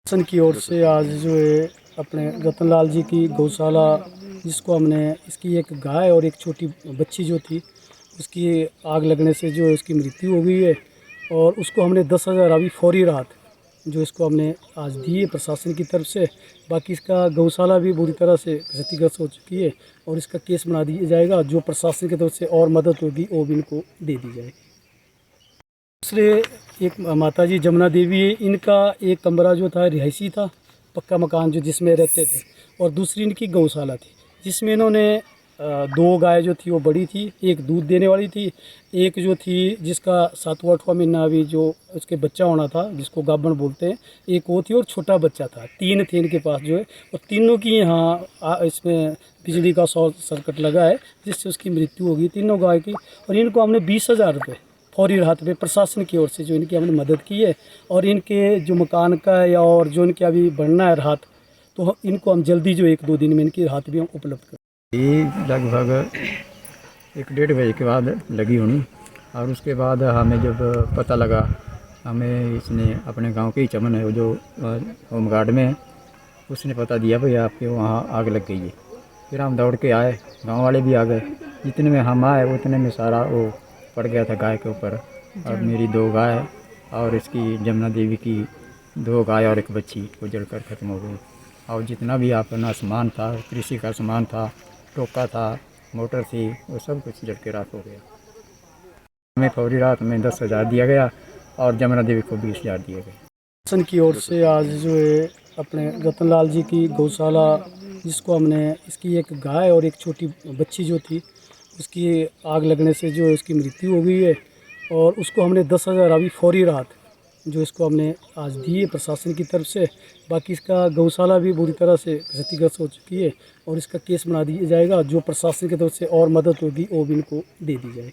शासन की ओर से आज जो है अपने रतनलाल जी की गौशाला, जिसको हमने इसकी एक गाय और एक छोटी बच्ची जो थी उसकी आग लगने से जो है उसकी मृत्यु हो गई है। और उसको हमने 10,000 अभी फौरी राहत जो इसको हमने आज दी है प्रशासन की तरफ से। बाकी इसका गौशाला भी बुरी तरह से क्षतिग्रस्त हो चुकी है और इसका केस बना दिया जाएगा। जो प्रशासन की तरफ से और मदद होगी वो भी इनको दे दी जाएगी। दूसरे एक माता जी जमुना देवी है, इनका एक कमरा जो था रिहायशी था, पक्का मकान जो जिसमें रहते थे, और दूसरी इनकी गौशाला थी जिसमें इन्होंने दो गाय जो थी वो बड़ी थी, एक दूध देने वाली थी, एक जो थी जिसका 7वां 8वां महीना अभी जो उसके बच्चा होना था जिसको गाभण बोलते हैं, एक वो थी और छोटा बच्चा था। तीन थे इनके पास जो है, और तीनों की यहाँ इसमें बिजली का शॉर्ट सर्किट लगा है जिससे उसकी मृत्यु होगी तीनों गाय की। और इनको हमने 20,000 रुपये फौरी राहत पे प्रशासन की ओर से जो इनकी हमने मदद की है, और इनके जो मकान का या और जो इनके अभी बढ़ना है राहत, तो इनको हम जल्दी जो 1-2 दिन में इनकी राहत भी हम उपलब्ध करें। ये लगभग 1-1:30 बजे के बाद लगी होनी। और उसके बाद हमें जब पता लगा, हमें इसने अपने गांव के ही चमन है वो जो होमगार्ड में है, उसने पता दिया भाई आपके वहाँ आग लग गई है। फिर हम दौड़ के आए, गांव वाले भी आ गए। जितने में हम आए उतने में सारा वो पड़ गया था गाय के ऊपर। और मेरी 2 गाय और इसकी जमुना देवी की 2 गाय और एक बच्ची वो जलकर ख़त्म हो गई। और जितना भी अपना सामान था, कृषि का सामान था, टोका था, मोटर थी, वो सब कुछ जल के राख हो गया। हमें फौरी राहत में 10,000 दिया गया और जमुना देवी को 20,000 दिए गए। शासन की ओर से आज जो है अपने रतनलाल जी की गौशाला, जिसको हमने इसकी एक गाय और एक छोटी बच्ची जो थी उसकी आग लगने से जो है उसकी मृत्यु हो गई है, और उसको हमने 10,000 अभी फौरी राहत जो इसको हमने आज दी है प्रशासन की तरफ से। बाकी इसका गौशाला भी बुरी तरह से क्षतिग्रस्त हो चुकी है और इसका केस बना दिया जाएगा। जो प्रशासन की तरफ से और मदद होगी वो भी इनको दे दी जाएगी।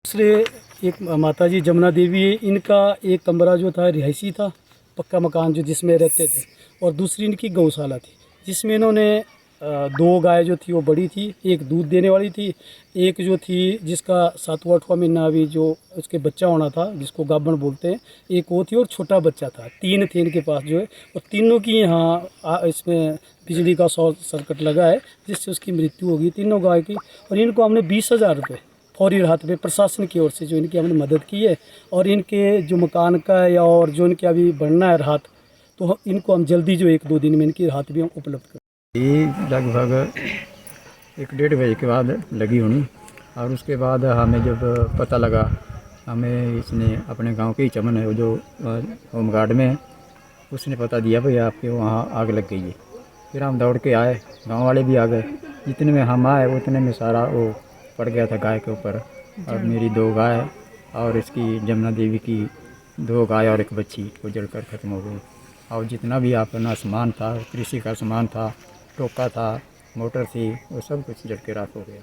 दूसरे एक माता जी जमुना देवी है, इनका एक कमरा जो था रिहायशी था, पक्का मकान जो जिसमें रहते थे, और दूसरी इनकी गौशाला थी जिसमें इन्होंने 2 गाय जो थी वो बड़ी थी, एक दूध देने वाली थी, एक जो थी जिसका 7वां 8वां महीना अभी जो उसके बच्चा होना था जिसको गाभण बोलते हैं, एक वो थी और छोटा बच्चा था। 3 थे इनके पास जो है, और तीनों की यहाँ इसमें बिजली का शॉर्ट सर्किट लगा है जिससे उसकी मृत्यु होगी तीनों गाय की। और इनको हमने 20,000 रुपये फौरी राहत पे प्रशासन की ओर से जो इनकी हमने मदद की है, और इनके जो मकान का या और जो इनके अभी बढ़ना है राहत, तो इनको हम जल्दी जो 1-2 दिन में इनकी राहत भी हम उपलब्ध करें। ये लगभग 1-1:30 बजे के बाद लगी होनी। और उसके बाद हमें जब पता लगा, हमें इसने अपने गांव के ही चमन है वो जो होमगार्ड में है, उसने पता दिया भाई आपके वहाँ आग लग गई है। फिर हम दौड़ के आए, गांव वाले भी आ गए। जितने में हम आए उतने में सारा वो पड़ गया था गाय के ऊपर। और मेरी 2 गाय और इसकी जमुना देवी की 2 गाय और एक बच्ची वो जलकर ख़त्म हो गई। और जितना भी अपना सामान था, कृषि का सामान था, टोका था, मोटर थी, वो सब कुछ जल के राख हो गया।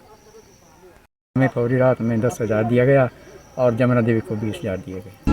हमें फौरी राहत में 10,000 दिया गया और जमुना देवी को 20,000 दिए गए।